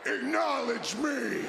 Acknowledge me!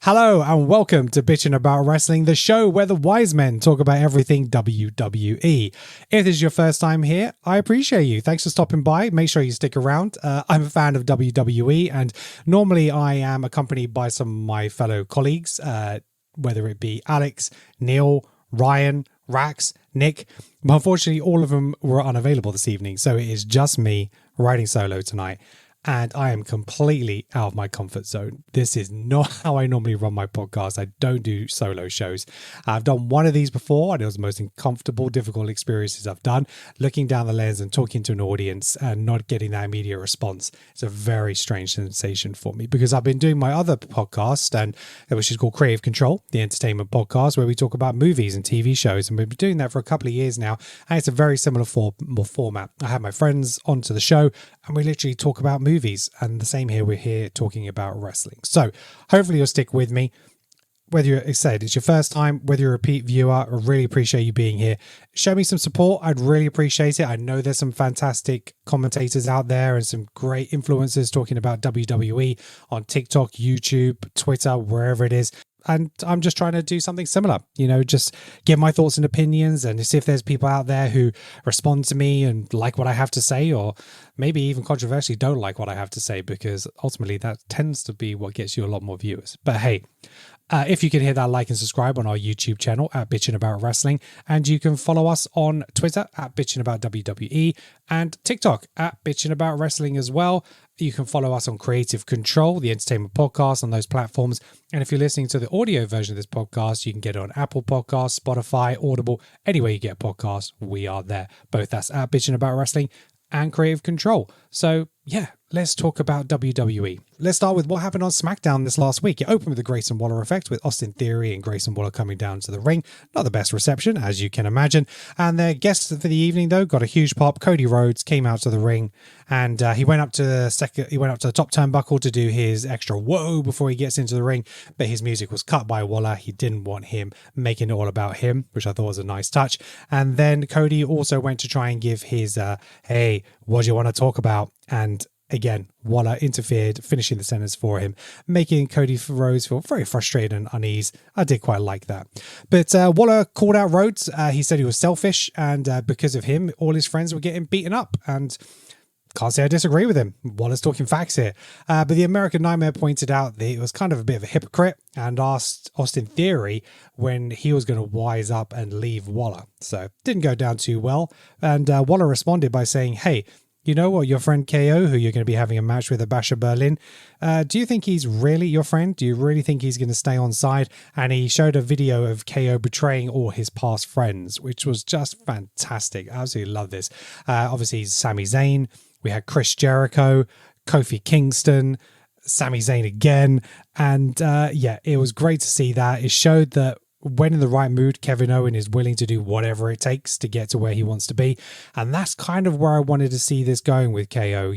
Hello and welcome to Bitchin' About Wrestling, the show where the Wisemen talk about everything WWE. If this is your first time here, I appreciate you. Thanks for stopping by. Make sure you stick around. I'm a fan of WWE, and normally I am accompanied by some of my fellow colleagues, whether it be Alex, Neil, Ryan, Rax, Nick. But unfortunately, all of them were unavailable this evening, so it is just me riding solo tonight. And I am completely out of my comfort zone. This is not how I normally run my podcast. I don't do solo shows. I've done one of these before, and it was the most uncomfortable, difficult experiences I've done. Looking down the lens and talking to an audience and not getting that immediate response. It's a very strange sensation for me because I've been doing my other podcast, and which is called Creative Control, the entertainment podcast, where we talk about movies and TV shows. And we've been doing that for a couple of years now. And it's a very similar format. I have my friends onto the show, and we literally talk about movies, and the same here. We're here talking about wrestling. So hopefully you'll stick with me. Whether you're excited, it's your first time, whether you're a repeat viewer, I really appreciate you being here. Show me some support. I'd really appreciate it. I know there's some fantastic commentators out there and some great influencers talking about WWE on TikTok, YouTube, Twitter, wherever it is. And I'm just trying to do something similar, just give my thoughts and opinions and see if there's people out there who respond to me and like what I have to say, or maybe even controversially don't like what I have to say, because ultimately that tends to be what gets you a lot more viewers. But hey, if you can hit that like and subscribe on our YouTube channel at Bitchin' About Wrestling, and you can follow us on Twitter at Bitchin' About WWE and TikTok at Bitchin' About Wrestling as well. You can follow us on Creative Control, the entertainment podcast, on those platforms. And if you're listening to the audio version of this podcast, you can get it on Apple Podcasts, Spotify, Audible, anywhere you get podcasts, we are there. Both that's at Bitchin' About Wrestling and Creative Control. So yeah, let's talk about WWE. Let's start with what happened on SmackDown this last week. It opened with the Grayson Waller effect, with Austin Theory and Grayson Waller coming down to the ring. Not the best reception, as you can imagine. And their guests for the evening, though, got a huge pop. Cody Rhodes came out to the ring, and he went up to the top turnbuckle to do his extra whoa before he gets into the ring. But his music was cut by Waller. He didn't want him making it all about him, which I thought was a nice touch. And then Cody also went to try and give his, hey, what do you want to talk about? And again, Waller interfered, finishing the sentence for him, making Cody Rhodes feel very frustrated and uneasy. I did quite like that. But Waller called out Rhodes. He said he was selfish, and because of him, all his friends were getting beaten up. And can't say I disagree with him. Waller's talking facts here. But the American Nightmare pointed out that he was kind of a bit of a hypocrite and asked Austin Theory when he was going to wise up and leave Waller. So it didn't go down too well. And Waller responded by saying, hey, you know what, your friend KO, who you're going to be having a match with at Bash of Berlin, do you think he's really your friend? Do you really think he's going to stay on side? And he showed a video of KO betraying all his past friends, which was just fantastic. I absolutely love this. Obviously, he's Sami Zayn. We had Chris Jericho, Kofi Kingston, Sami Zayn again. And yeah, it was great to see that. It showed that when in the right mood, Kevin Owens is willing to do whatever it takes to get to where he wants to be. And that's kind of where I wanted to see this going with KO.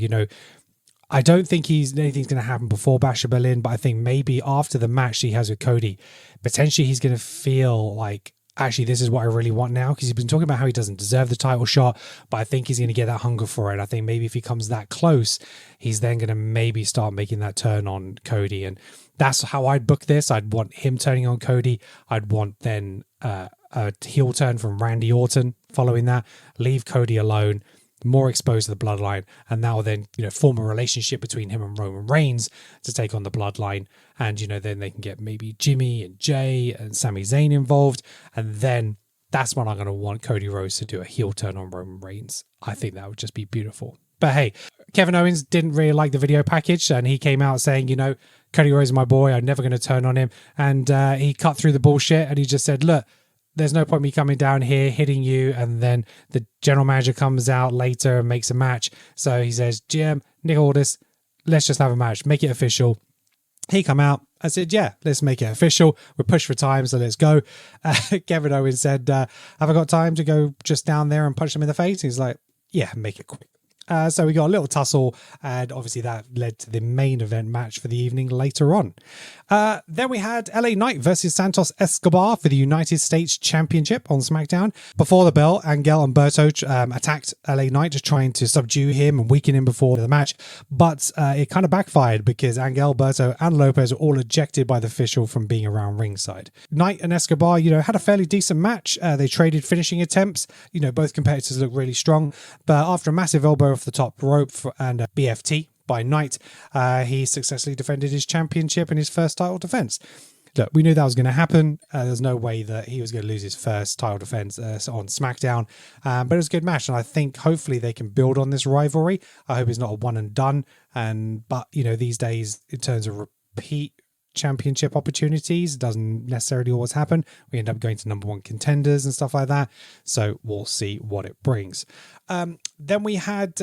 I don't think anything's going to happen before Bash of Berlin, but I think maybe after the match he has with Cody, potentially he's going to feel like, actually, this is what I really want now, because he's been talking about how he doesn't deserve the title shot, but I think he's going to get that hunger for it. I think maybe if he comes that close, he's then going to maybe start making that turn on Cody. And that's how I'd book this. I'd want him turning on Cody. I'd want then a heel turn from Randy Orton following that. Leave Cody alone, more exposed to the bloodline, and now then form a relationship between him and Roman Reigns to take on the bloodline. And then they can get maybe Jimmy and Jay and Sami Zayn involved, and then that's when I'm going to want Cody Rhodes to do a heel turn on Roman Reigns. I think that would just be beautiful. But hey, Kevin Owens didn't really like the video package, and he came out saying, Cody Rhodes is my boy, I'm never going to turn on him. And he cut through the bullshit, and he just said, look, there's no point me coming down here, hitting you, and then the general manager comes out later and makes a match. So he says, GM, Nick Aldis, let's just have a match. Make it official. He come out. I said, yeah, let's make it official. We're pushed for time, so let's go. Kevin Owens said, have I got time to go just down there and punch him in the face? He's like, yeah, make it quick. So we got a little tussle, and obviously that led to the main event match for the evening later on. Then we had LA Knight versus Santos Escobar for the United States Championship on SmackDown. Before the bell, Angel Umberto attacked LA Knight, just trying to subdue him and weaken him before the match. But it kind of backfired because Angel, Umberto, and Lopez were all ejected by the official from being around ringside. Knight and Escobar, had a fairly decent match. They traded finishing attempts. Both competitors looked really strong. But after a massive elbow off the top rope and a BFT by Knight, he successfully defended his championship in his first title defense. Look, we knew that was going to happen. There's no way that he was going to lose his first title defense on SmackDown, but it was a good match, and I think hopefully they can build on this rivalry. I hope it's not a one and done. But these days, in terms of repeat championship opportunities, it doesn't necessarily always happen. We end up going to number one contenders and stuff like that. So we'll see what it brings. Then we had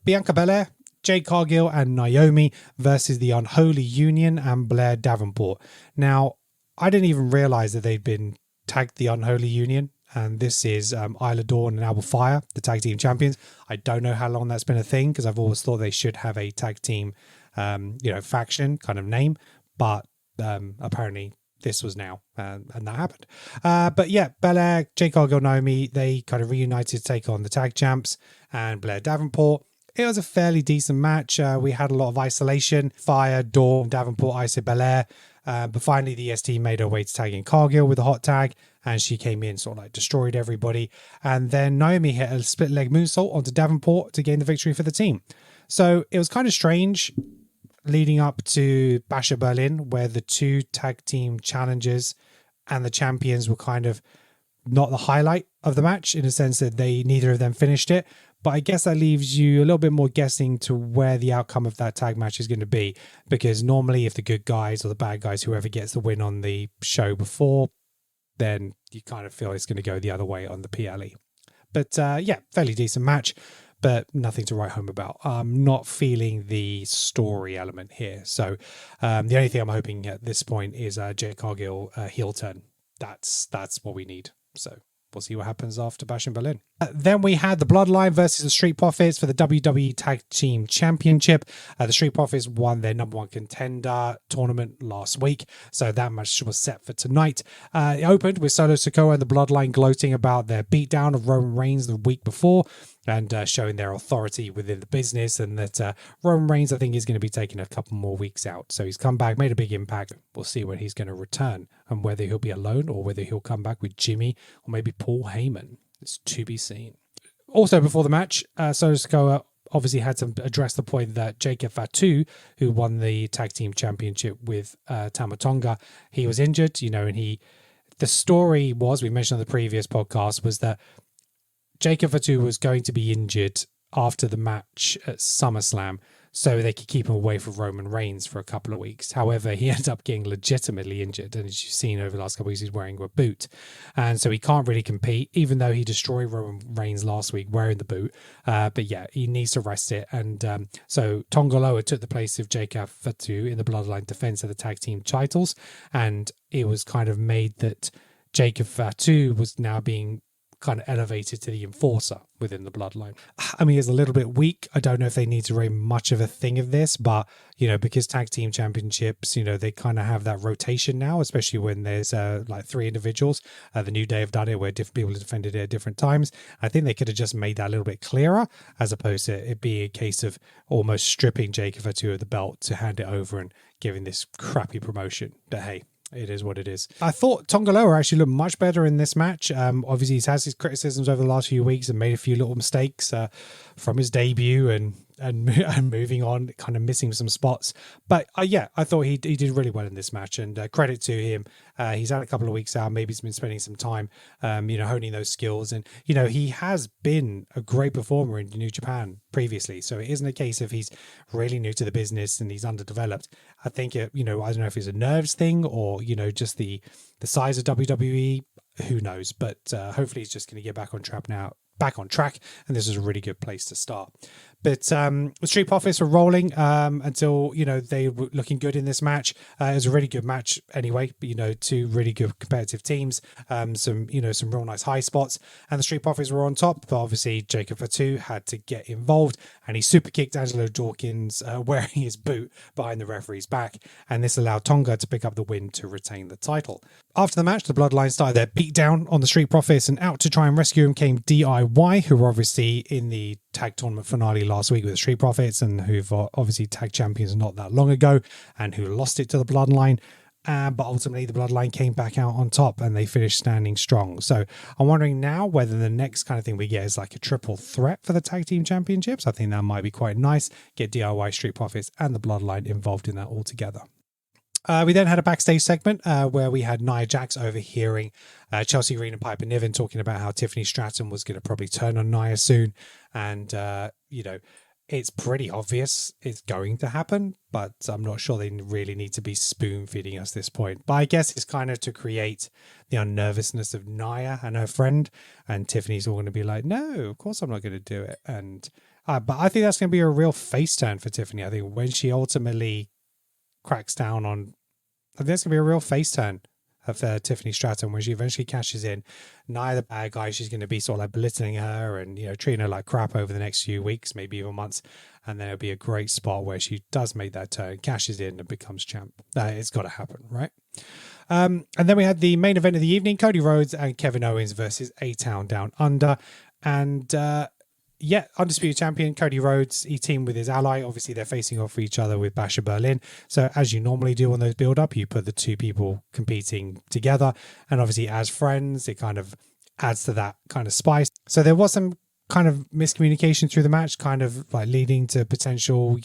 Bianca Belair, Jade Cargill, and Naomi versus the Unholy Union and Blair Davenport. Now, I didn't even realize that they'd been tagged the Unholy Union. And this is Isla Dawn and Alba Fire, the tag team champions. I don't know how long that's been a thing, because I've always thought they should have a tag team, faction kind of name. But apparently this was now, and that happened. But yeah, Belair, Jade Cargill, Naomi, they kind of reunited to take on the tag champs and Blair Davenport. It was a fairly decent match. We had a lot of isolation. Fire, Dawn, Davenport, Issa, Belair. But finally, the EST made her way to tag in Cargill with a hot tag, and she came in, sort of like destroyed everybody. And then Naomi hit a split leg moonsault onto Davenport to gain the victory for the team. So it was kind of strange leading up to Bash at Berlin, where the two tag team challengers and the champions were kind of not the highlight of the match, in a sense that neither of them finished it. But I guess that leaves you a little bit more guessing to where the outcome of that tag match is going to be. Because normally if the good guys or the bad guys, whoever gets the win on the show before, then you kind of feel it's going to go the other way on the PLE. But fairly decent match, but nothing to write home about. I'm not feeling the story element here. So the only thing I'm hoping at this point is Jade Cargill heel turn. That's what we need. So we'll see what happens after Bash in Berlin. Then we had the Bloodline versus the Street Profits for the WWE Tag Team Championship. The Street Profits won their number one contender tournament last week, so that match was set for tonight. It opened with Solo Sikoa and the Bloodline gloating about their beatdown of Roman Reigns the week before, and showing their authority within the business, and that Roman Reigns, I think, is going to be taking a couple more weeks out. So he's come back, made a big impact. We'll see when he's going to return, and whether he'll be alone or whether he'll come back with Jimmy or maybe Paul Heyman. It's to be seen. Also, before the match, Solo Sikoa obviously had to address the point that Jacob Fatu, who won the tag team championship with Tama Tonga, he was injured, and the story was, we mentioned on the previous podcast, was that Jacob Fatu was going to be injured after the match at SummerSlam, so they could keep him away from Roman Reigns for a couple of weeks. However, he ended up getting legitimately injured, and as you've seen over the last couple of weeks, he's wearing a boot. And so he can't really compete, even though he destroyed Roman Reigns last week wearing the boot. But yeah, he needs to rest it. And so Tonga Loa took the place of Jacob Fatu in the Bloodline defense of the tag team titles. And it was kind of made that Jacob Fatu was now being kind of elevated to the enforcer within the Bloodline. I mean, it's a little bit weak. I don't know if they need to make much of a thing of this, but because tag team championships, they kind of have that rotation now, especially when there's like three individuals. The New Day have done it where different people have defended it at different times. I think they could have just made that a little bit clearer, as opposed to it being a case of almost stripping Jacob Fatu of the belt to hand it over and giving this crappy promotion. But hey, it is what it is. I thought Tonga Loa actually looked much better in this match. Obviously, he's had his criticisms over the last few weeks and made a few little mistakes from his debut and moving on, kind of missing some spots. But I thought he did really well in this match, and credit to him. He's had a couple of weeks out. Maybe he's been spending some time, honing those skills. And, he has been a great performer in New Japan previously. So it isn't a case of he's really new to the business and he's underdeveloped. I think, I don't know if it's a nerves thing or, just the size of WWE. Who knows? But hopefully he's just going to get back on track back on track, and this is a really good place to start. But the Street Profits were rolling until, they were looking good in this match. It was a really good match anyway, two really good competitive teams, some real nice high spots, and the Street Profits were on top. But obviously Jacob Fatu had to get involved, and he super kicked Angelo Dawkins wearing his boot behind the referee's back, and this allowed Tonga to pick up the win to retain the title. After the match, the Bloodline started their beatdown on the Street Profits, and out to try and rescue him came DIY, who were obviously in the tag tournament finale last week with the Street Profits, and who've obviously tag champions not that long ago, and who lost it to the Bloodline. But ultimately, the Bloodline came back out on top, and they finished standing strong. So I'm wondering now whether the next kind of thing we get is like a triple threat for the tag team championships. I think that might be quite nice. Get DIY, Street Profits, and the Bloodline involved in that all together. We then had a backstage segment where we had Nia Jax overhearing Chelsea Green and Piper Niven talking about how Tiffany Stratton was going to probably turn on Nia soon. And, it's pretty obvious it's going to happen, but I'm not sure they really need to be spoon feeding us this point. But I guess it's kind of to create the unnervousness of Nia and her friend. And Tiffany's all going to be like, no, of course I'm not going to do it. And but I think that's going to be a real face turn for Tiffany. I think when she ultimately cracks down on, I think that's going to be a real face turn of Tiffany Stratton when she eventually cashes in. Nia the bad guy, she's going to be sort of like belittling her and treating her like crap over the next few weeks, maybe even months, and then it'll be a great spot where she does make that turn, cashes in, and becomes champ. It's got to happen, right? And then we had the main event of the evening: Cody Rhodes and Kevin Owens versus A-Town Down Under, and undisputed champion Cody Rhodes, he teamed with his ally. Obviously, they're facing off each other with Basher Berlin. So as you normally do on those build-up, you put the two people competing together. And obviously, as friends, it kind of adds to that kind of spice. So there was some kind of miscommunication through the match, kind of like leading to potential,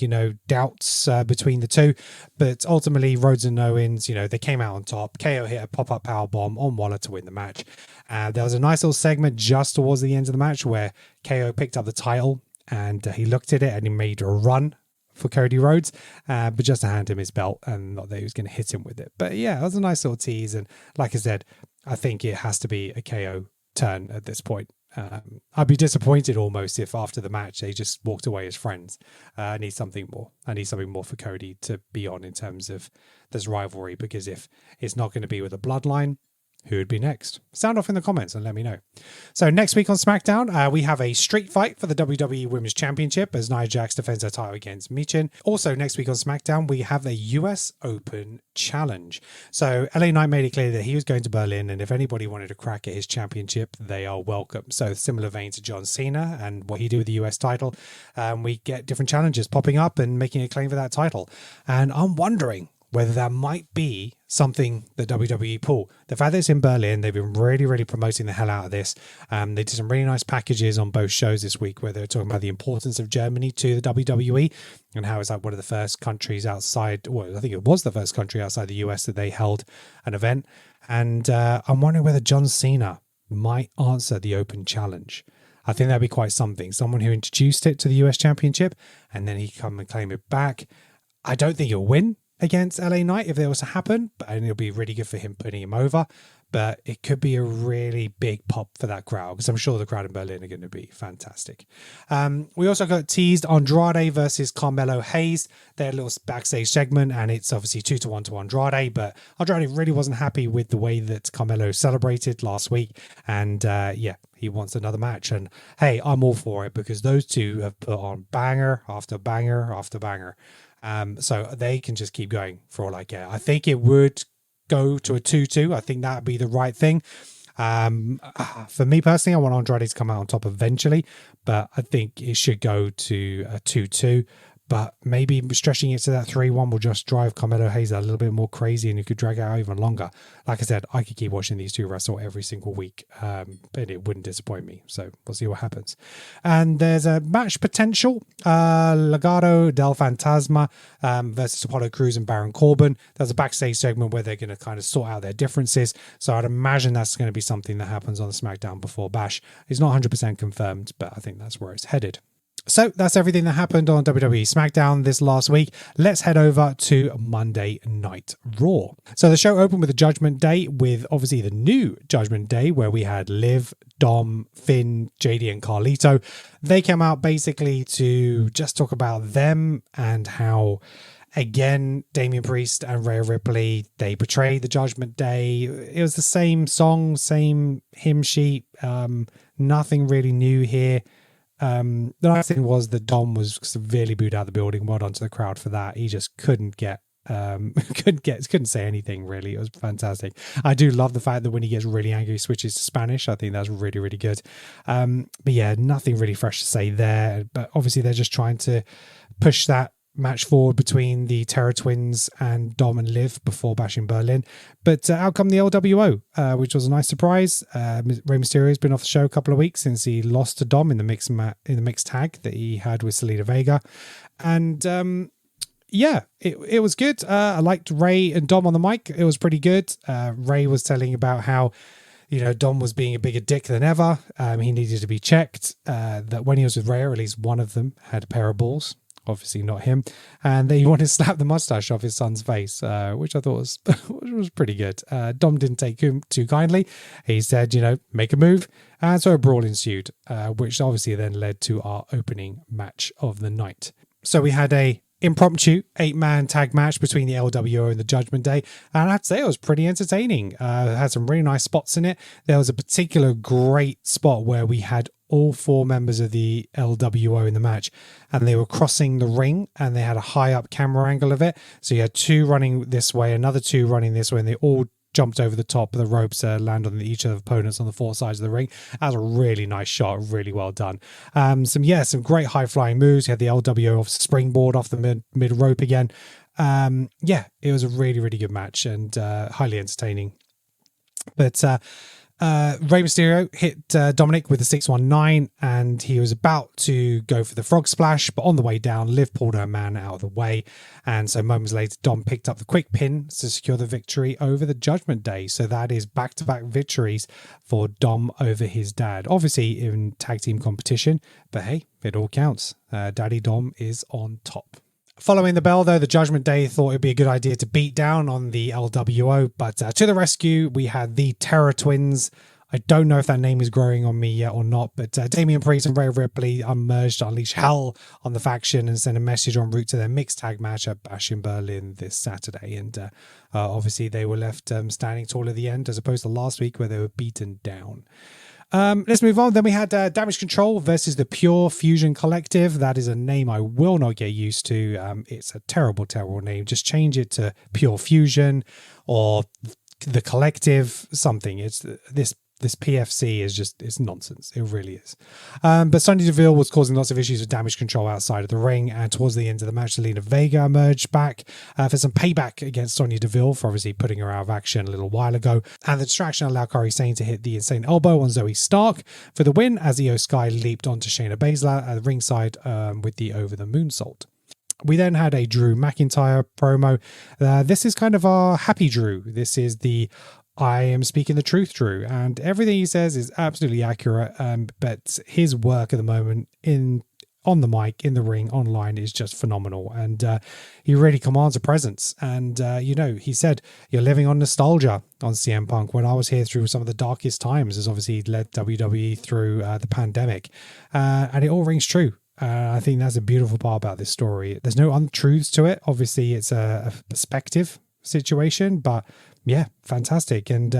doubts between the two. But ultimately, Rhodes and Owens, they came out on top. KO hit a pop-up powerbomb on Waller to win the match. There was a nice little segment just towards the end of the match where KO picked up the title and he looked at it and he made a run for Cody Rhodes, but just to hand him his belt, and not that he was going to hit him with it. But yeah, it was a nice little tease. And like I said, I think it has to be a KO turn at this point. I'd be disappointed almost if after the match they just walked away as friends. I need something more. I need something more for Cody to be on in terms of this rivalry, because if it's not going to be with the Bloodline, who would be next? Sound off in the comments and let me know. So next week on SmackDown, we have a street fight for the WWE Women's Championship as Nia Jax defends her title against Michin. Also next week on SmackDown, we have a US Open Challenge. So LA Knight made it clear that he was going to Berlin, and if anybody wanted to crack at his championship, they are welcome. So similar vein to John Cena and what he did with the US title, we get different challenges popping up and making a claim for that title. And I'm wondering whether that might be something that WWE pull. The fact that it's in Berlin, they've been really, really promoting the hell out of this. They did some really nice packages on both shows this week where they're talking about the importance of Germany to the WWE and how it's like one of the first countries outside, well, I think it was the first country outside the US that they held an event. And I'm wondering whether John Cena might answer the Open Challenge. I think that'd be quite something. Someone who introduced it to the US Championship and then he come and claim it back. I don't think he'll win against LA Knight if it was to happen, and it'll be really good for him putting him over, but it could be a really big pop for that crowd, because I'm sure the crowd in Berlin are going to be fantastic. We also got teased Andrade versus Carmelo Hayes. They had a little backstage segment, and it's obviously 2-1 to Andrade, but Andrade really wasn't happy with the way that Carmelo celebrated last week, and he wants another match. And hey, I'm all for it, because those two have put on banger after banger after banger. So they can just keep going for all I care. I think it would go to a 2-2. I think that would be the right thing. For me personally, I want Andrade to come out on top eventually, but I think it should go to a 2-2. But maybe stretching it to that 3-1 will just drive Carmelo Hayes a little bit more crazy, and you could drag it out even longer. Like I said, I could keep watching these two wrestle every single week, and it wouldn't disappoint me. So we'll see what happens. And there's a match potential. Legado del Fantasma versus Apollo Crews and Baron Corbin. There's a backstage segment where they're going to kind of sort out their differences. So I'd imagine that's going to be something that happens on the SmackDown before Bash. It's not 100% confirmed, but I think that's where it's headed. So that's everything that happened on WWE SmackDown this last week. Let's head over to Monday Night Raw. So the show opened with a Judgment Day, with obviously the new Judgment Day, where we had Liv, Dom, Finn, JD, and Carlito. They came out basically to just talk about them and how, again, Damian Priest and Rhea Ripley, they betrayed the Judgment Day. It was the same song, same hymn sheet, nothing really new here. The nice thing was that Dom was severely booed out of the building. Well done to the crowd for that. He just couldn't say anything really. It was fantastic. I do love the fact that when he gets really angry, he switches to Spanish. I think that's really, really good. But yeah, nothing really fresh to say there. But obviously they're just trying to push that match forward between the Terror Twins and Dom and Liv before Bash in Berlin. But out come the LWO, which was a nice surprise. Rey Mysterio has been off the show a couple of weeks since he lost to Dom in the mixed tag that he had with Selena Vega. And yeah, it was good. I liked Rey and Dom on the mic. It was pretty good. Rey was telling about how, you know, Dom was being a bigger dick than ever. He needed to be checked. That when he was with Rhea, at least one of them had a pair of balls. Obviously not him, and he wanted to slap the mustache off his son's face, which I thought was pretty good. Dom didn't take him too kindly. He said, you know, make a move, and so a brawl ensued, which obviously then led to our opening match of the night. So we had a impromptu 8-man tag match between the LWO and the Judgment Day, and I have to say it was pretty entertaining. It had some really nice spots in it. There was a particular great spot where we had all 4 members of the LWO in the match, and they were crossing the ring, and they had a high up camera angle of it. So you had 2 running this way, another 2 running this way, and they all jumped over the top of the ropes, land on each of the opponents on the 4 sides of the ring. That was a really nice shot, really well done. Some great high flying moves. You had the LWO off springboard off the mid rope again. Yeah, it was a really, really good match and highly entertaining. But Rey Mysterio hit Dominic with a 619, and he was about to go for the frog splash, but on the way down, Liv pulled her man out of the way, and so moments later Dom picked up the quick pin to secure the victory over the Judgment Day. So that is back-to-back victories for Dom over his dad, obviously in tag team competition, but hey, it all counts. Daddy Dom is on top. Following the bell, though, the Judgment Day thought it'd be a good idea to beat down on the LWO, but to the rescue, we had the Terror Twins. I don't know if that name is growing on me yet or not, but Damian Priest and Rhea Ripley unmerged to unleash hell on the faction and send a message en route to their mixed tag match at Bash in Berlin this Saturday. And obviously they were left standing tall at the end, as opposed to last week where they were beaten down. Let's move on. Then we had Damage Control versus the Pure Fusion Collective. That is a name I will not get used to. It's a terrible, terrible name. Just change it to Pure Fusion or the Collective, something. It's this PFC is just, it's nonsense. It really is. But Sonya Deville was causing lots of issues with Damage Control outside of the ring, and towards the end of the match, Selena Vega emerged back for some payback against Sonya Deville for obviously putting her out of action a little while ago. And the distraction allowed Kairi Sane to hit the insane elbow on Zoe Stark for the win, as Io Sky leaped onto Shayna Baszler at the ringside with the over the moonsault. We then had a Drew McIntyre promo. This is kind of our happy Drew. This is the I am speaking the truth, Drew, and everything he says is absolutely accurate. But his work at the moment on the mic, in the ring, online is just phenomenal, and he really commands a presence. And he said, "You're living on nostalgia" on CM Punk. When I was here through some of the darkest times, as obviously led WWE through the pandemic, and it all rings true. I think that's a beautiful part about this story. There's no untruths to it. Obviously, it's a perspective situation, but yeah, fantastic. And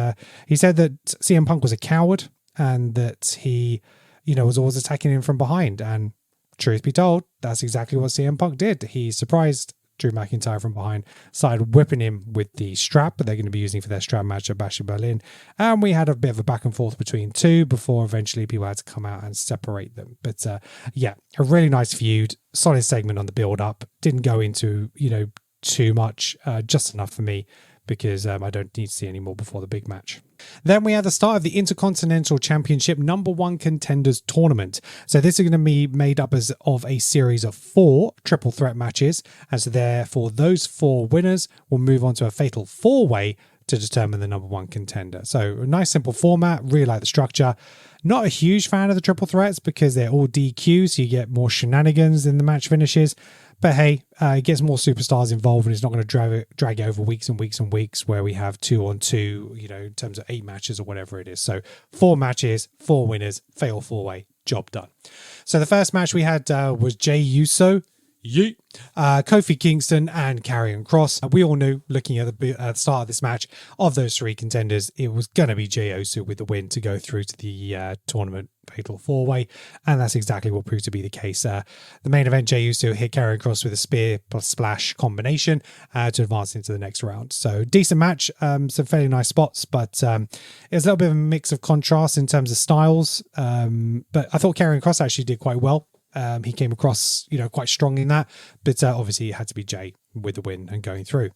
he said that CM Punk was a coward and that he, was always attacking him from behind. And truth be told, that's exactly what CM Punk did. He surprised Drew McIntyre from behind, started whipping him with the strap that they're going to be using for their strap match at Bash in Berlin. And we had a bit of a back and forth between two before eventually people had to come out and separate them. But a really nice feud, solid segment on the build up. Didn't go into, too much, just enough for me, because I don't need to see any more before the big match. Then we had the start of the Intercontinental Championship #1 Contenders Tournament. So this is going to be made up of a series of 4 triple threat matches. And so therefore those 4 winners will move on to a fatal 4-way to determine the number one contender. So a nice simple format, really like the structure. Not a huge fan of the triple threats because they're all DQ, so you get more shenanigans in the match finishes. But hey, it gets more superstars involved and it's not going to drag it over weeks and weeks and weeks where we have 2-on-2, in terms of 8 matches or whatever it is. So 4 matches, 4 winners, fatal 4-way, job done. So the first match we had was Jey Uso, Kofi Kingston and Karrion Kross. We all knew, looking at the start of this match, of those 3 contenders, it was going to be Jey Uso with the win to go through to the tournament fatal 4-way, and that's exactly what proved to be the case. The main event, Jey Uso hit Karrion Kross with a spear plus splash combination to advance into the next round. So decent match, some fairly nice spots, but it was a little bit of a mix of contrast in terms of styles. But I thought Karrion Kross actually did quite well. He came across, quite strong in that, but obviously it had to be Jey with the win and going through.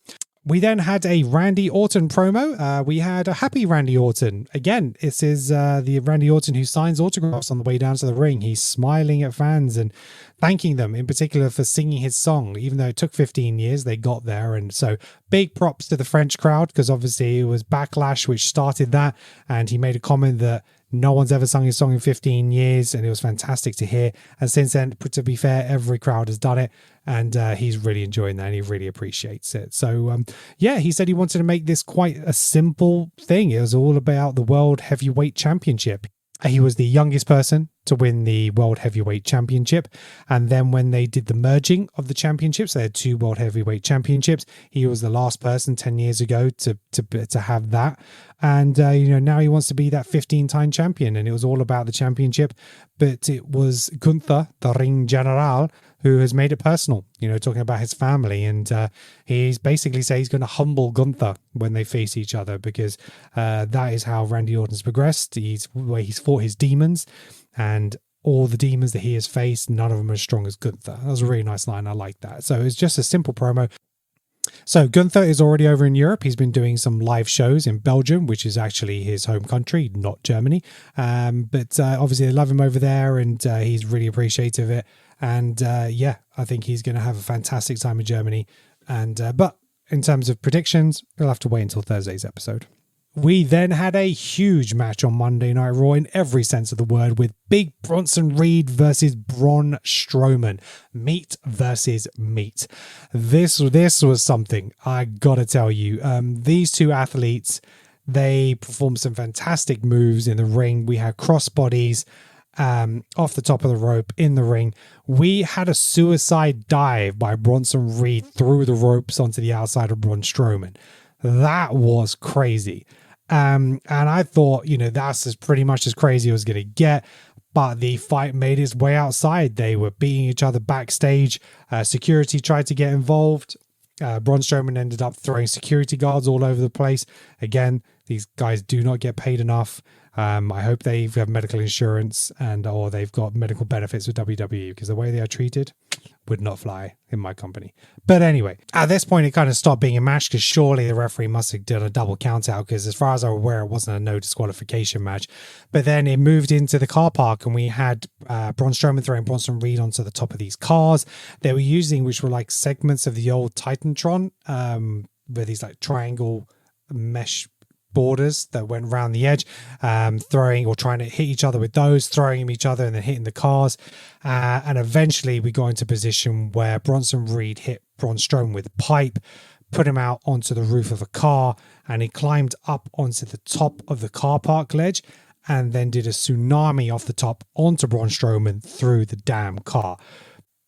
We then had a Randy Orton promo. We had a happy Randy Orton. Again, this is the Randy Orton who signs autographs on the way down to the ring. He's smiling at fans and thanking them, in particular for singing his song. Even though it took 15 years, they got there. And so big props to the French crowd, because obviously it was Backlash which started that. And he made a comment that no one's ever sung his song in 15 years, and it was fantastic to hear. And since then, to be fair, every crowd has done it, and he's really enjoying that, and he really appreciates it. So, he said he wanted to make this quite a simple thing. It was all about the World Heavyweight Championship. He was the youngest person to win the World Heavyweight Championship. And then when they did the merging of the championships, they had 2 World Heavyweight Championships. He was the last person 10 years ago to have that. And, now he wants to be that 15-time champion. And it was all about the championship. But it was Gunther, the Ring General, who has made it personal, talking about his family. And he's basically saying he's going to humble Gunther when they face each other, because that is how Randy Orton's progressed. He's fought his demons, and all the demons that he has faced, none of them are as strong as Gunther. That was a really nice line. I like that. So it's just a simple promo. So Gunther is already over in Europe. He's been doing some live shows in Belgium, which is actually his home country, not Germany. But obviously they love him over there, and he's really appreciative of it. And I think he's going to have a fantastic time in Germany. And but in terms of predictions, we'll have to wait until Thursday's episode. We then had a huge match on Monday Night Raw in every sense of the word, with big Bronson Reed versus Braun Strowman. Meat versus meat. This was something, I gotta tell you. These 2 athletes, they performed some fantastic moves in the ring. We had crossbodies off the top of the rope in the ring. We had a suicide dive by Bronson Reed through the ropes onto the outside of Braun Strowman. That was crazy. And I thought, that's pretty much as crazy as it was going to get. But the fight made its way outside. They were beating each other backstage. Security tried to get involved. Braun Strowman ended up throwing security guards all over the place. Again, these guys do not get paid enough. I hope they have medical insurance or they've got medical benefits with WWE, because the way they are treated would not fly in my company. But anyway, at this point, it kind of stopped being a match, because surely the referee must have done a double count out, because as far as I'm aware, it wasn't a no disqualification match. But then it moved into the car park, and we had Braun Strowman throwing Bronson Reed onto the top of these cars they were using, which were like segments of the old Titantron, with these like triangle mesh borders that went around the edge, throwing or trying to hit each other with those, throwing each other and then hitting the cars. And eventually we got into a position where Bronson Reed hit Braun Strowman with a pipe, put him out onto the roof of a car, and he climbed up onto the top of the car park ledge and then did a tsunami off the top onto Braun Strowman through the damn car.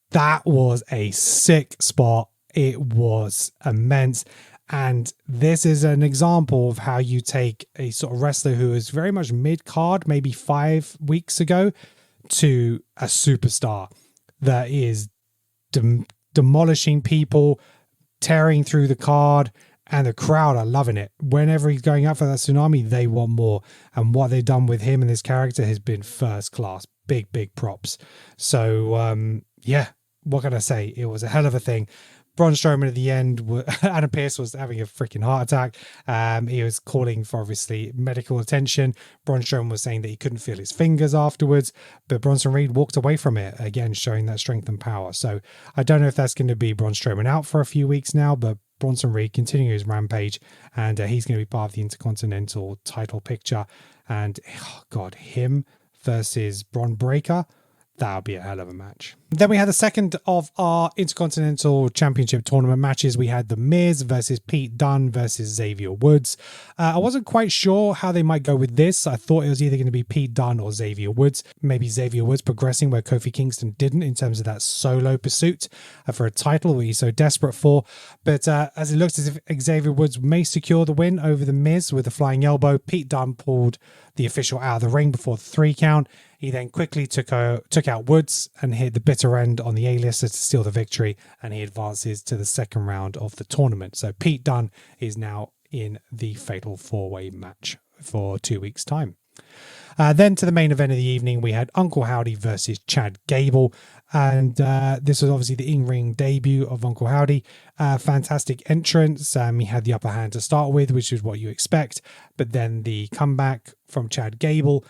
That was a sick spot. It was immense. And this is an example of how you take a sort of wrestler who is very much mid-card, maybe 5 weeks ago, to a superstar that is demolishing people, tearing through the card, and the crowd are loving it. Whenever he's going out for that tsunami, they want more. And what they've done with him and his character has been first class. Big, big props. So, what can I say? It was a hell of a thing. Braun Strowman at the end, Adam Pearce was having a freaking heart attack. He was calling for, obviously, medical attention. Braun Strowman was saying that he couldn't feel his fingers afterwards, but Bronson Reed walked away from it, again, showing that strength and power. So I don't know if that's going to be Braun Strowman out for a few weeks now, but Bronson Reed continuing his rampage, and he's going to be part of the Intercontinental title picture. And oh God, him versus Bron Breakker, that'll be a hell of a match. Then we had the second of our Intercontinental Championship tournament matches. We had The Miz versus Pete Dunne versus Xavier Woods. I wasn't quite sure how they might go with this. I thought it was either going to be Pete Dunne or Xavier Woods. Maybe Xavier Woods progressing where Kofi Kingston didn't in terms of that solo pursuit for a title that he's so desperate for. But as it looks as if Xavier Woods may secure the win over The Miz with a flying elbow, Pete Dunne pulled the official out of the ring before the 3 count. He then quickly took out Woods and hit the bitter end on the A-lister to steal the victory, and he advances to the second round of the tournament. So Pete Dunne is now in the Fatal 4-Way match for 2 weeks' time. Then to the main event of the evening, we had Uncle Howdy versus Chad Gable. And this was obviously the in-ring debut of Uncle Howdy. Fantastic entrance. He had the upper hand to start with, which is what you expect. But then the comeback from Chad Gable.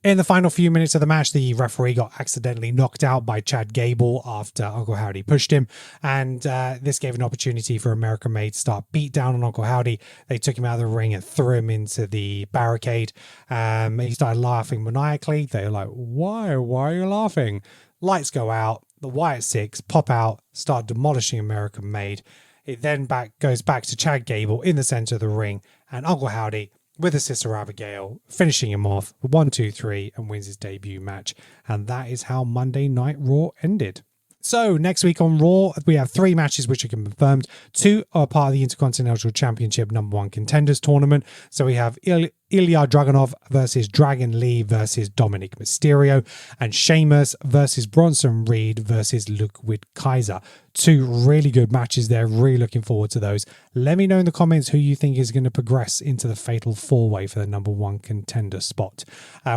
In the final few minutes of the match, the referee got accidentally knocked out by Chad Gable after Uncle Howdy pushed him. And this gave an opportunity for American Made to start beat down on Uncle Howdy. They took him out of the ring and threw him into the barricade. He started laughing maniacally. They were like, why are you laughing? Lights go out, the Wyatt Six pop out, start demolishing American Made. It then goes back to Chad Gable in the center of the ring, and Uncle Howdy with his sister Abigail finishing him off 1, 2, 3 and wins his debut match. And that is how Monday Night Raw ended. So next week on Raw, we have 3 matches which are confirmed. 2 are part of the Intercontinental Championship #1 Contenders Tournament. So we have Ilya Dragunov versus Dragon Lee versus Dominic Mysterio, and Sheamus versus Bronson Reed versus Ludwig Kaiser. 2 really good matches there. Really looking forward to those. Let me know in the comments who you think is going to progress into the Fatal 4-Way for the #1 contender spot.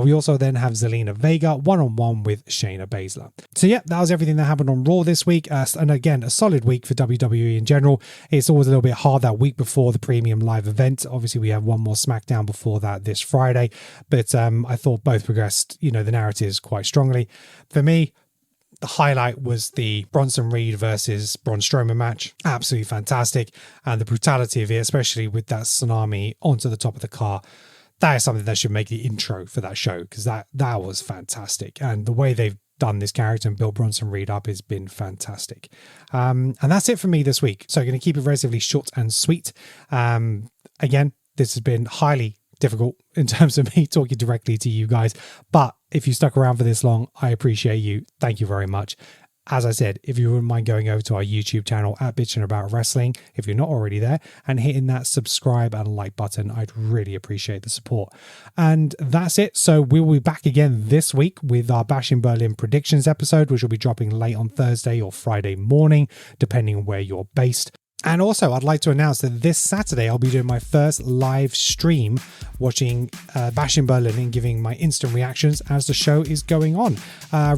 We also then have Zelina Vega one-on-one with Shayna Baszler. So yeah, that was everything that happened on Raw this week. And again, a solid week for WWE in general. It's always a little bit hard that week before the premium live event. Obviously, we have one more SmackDown before that this Friday, but I thought both progressed, the narratives quite strongly. For me, the highlight was the Bronson Reed versus Braun Strowman match. Absolutely fantastic. And the brutality of it, especially with that tsunami onto the top of the car, that is something that should make the intro for that show, because that was fantastic. And the way they've done this character and built Bronson Reed up has been fantastic. And that's it for me this week. So I'm going to keep it relatively short and sweet. Again, this has been highly difficult in terms of me talking directly to you guys, but if you stuck around for this long, I appreciate you. Thank you very much. As I said, if you wouldn't mind going over to our YouTube channel at Bitchin' About Wrestling, if you're not already there, and hitting that subscribe and like button, I'd really appreciate the support. And that's it. So we will be back again this week with our Bash in Berlin predictions episode, which will be dropping late on Thursday or Friday morning, depending on where you're based. And also, I'd like to announce that this Saturday, I'll be doing my first live stream watching Bash in Berlin and giving my instant reactions as the show is going on.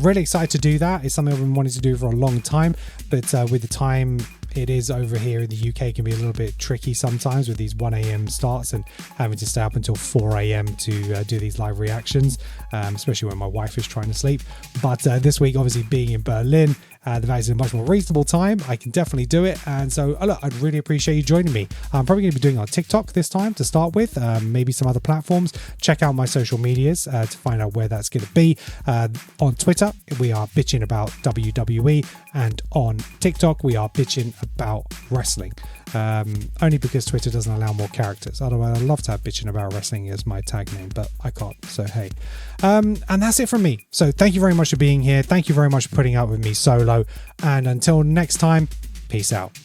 Really excited to do that. It's something I've been wanting to do for a long time, but with the time it is over here in the UK, it can be a little bit tricky sometimes with these 1 a.m. starts and having to stay up until 4 a.m. to do these live reactions, especially when my wife is trying to sleep. But this week, obviously being in Berlin, the fact it's a much more reasonable time, I can definitely do it. And so, look, I'd really appreciate you joining me. I'm probably going to be doing it on TikTok this time to start with, maybe some other platforms. Check out my social medias to find out where that's going to be. On Twitter, we are bitching about WWE, and on TikTok, we are bitching about wrestling. Only because Twitter doesn't allow more characters. Otherwise, I'd love to have bitching about wrestling as my tag name, but I can't. So, hey. And that's it from me. So thank you very much for being here. Thank you very much for putting up with me solo. And until next time, peace out.